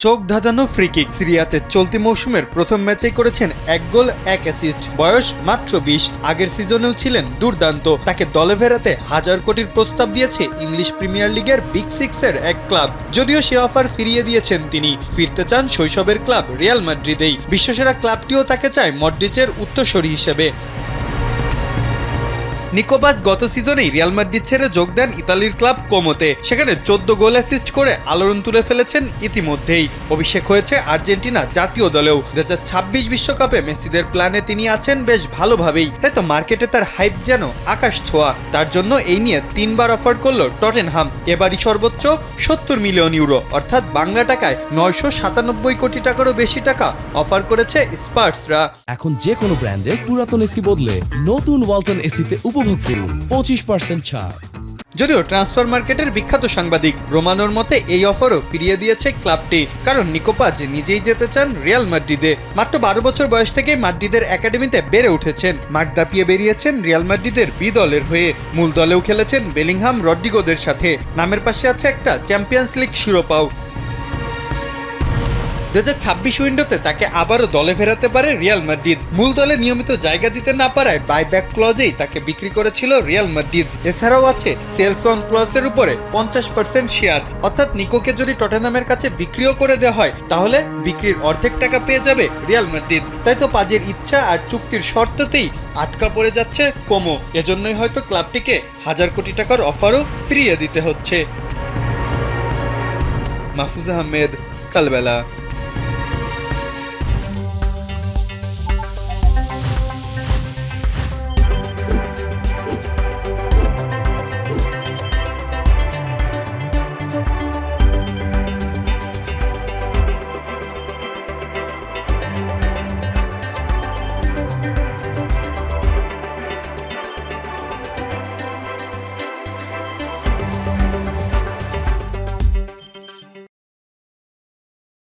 চোখ ধাঁধানো free kick. সিরিয়াতে চলতি মৌসুমের প্রথম ম্যাচেই করেছেন 1 গোল 1 অ্যাসিস্ট। বয়স মাত্র 20। আগের সিজনেও ছিলেন দুর্দান্ত। তাকে দলে ফেরাতে হাজার কোটির প্রস্তাব দিয়েছে ইংলিশ প্রিমিয়ার লিগের বিগ সিক্সের এক ক্লাব। যদিও সে অফার ফিরিয়ে দিয়েছেন তিনি। ফিরতে চান শৈশবের ক্লাব রিয়াল মাদ্রিদেই। বিশ্বসেরা ক্লাবটিও তাকে চায় মডরিচের উত্তরসূরি হিসেবে। নিকো পাজ গত সিজনেই রিয়াল মাদ্রিদ ছেড়ে যোগ দেন ইতালির ক্লাব কোমোতে। সেখানে 14 গোল অ্যাসিস্ট করে আলোড়ন তুলে ফেলেছেন ইতিমধ্যেই। অভিষেক হয়েছে আর্জেন্টিনা জাতীয় দলেও। 2026 বিশ্বকাপে মেসিদের প্ল্যানে তিনি আছেন বেশ ভালোভাবেই। তাই তো মার্কেটে তার হাইপ যেন আকাশ ছোঁয়া। তার জন্য এই নিয়ে 3বার অফার করল টটেনহাম। এবারই সর্বোচ্চ 70 মিলিয়ন ইউরো, অর্থাৎ বাংলা টাকায় 997 কোটি টাকারও বেশি টাকা অফার করেছে স্পার্সরা। এখন যে কোনো ব্র্যান্ডের পুরাতন এসি বদলে নতুন ওয়ালটন এসিতে উপভোগ করুন 25% ছাড়। যদিও ট্রান্সফার মার্কেটের বিখ্যাত সাংবাদিক রোমানোর মতে এই অফারও ফিরিয়ে দিয়েছে ক্লাবটি, কারণ নিকো পাজ নিজেই যেতে চান রিয়াল মাদ্রিদে। মাত্র 12 বছর বয়স থেকেই মাদ্রিদের একাডেমিতে বেড়ে উঠেছেন। মাঠ দাপিয়ে বেরিয়েছেন রিয়াল মাদ্রিদের বি দলের হয়ে। মূল দলেও খেলেছেন বেলিংহাম, রড্রিগোদের সাথে। নামের পাশে আছে একটা চ্যাম্পিয়ন্স লিগ শিরোপাও। 2026 উইন্ডোতে তাকে আবারও দলে ফেরাতে পারে রিয়াল মাদ্রিদ। মূল দলে নিয়মিত জায়গা দিতে না পারায় বাইব্যাক ক্লজেই তাকে বিক্রি করেছিল রিয়াল মাদ্রিদ। এছাড়াও আছে সেলস অন ক্লজের উপরে 50% শেয়ার, অর্থাৎ নিকোকে যদি টটেনহামের কাছে বিক্রিও করে দেওয়া হয় তাহলে বিক্রির অর্ধেক টাকা পেয়ে যাবে রিয়াল মাদ্রিদ। তাই তো পাজের ইচ্ছা আর চুক্তির শর্ততেই আটকা পড়ে যাচ্ছে কোমো। এজন্যই হয়তো ক্লাবটিকে হাজার কোটি টাকার অফারও ফিরিয়ে দিতে হচ্ছে। মাহফুজ আহমেদ, কালবেলা।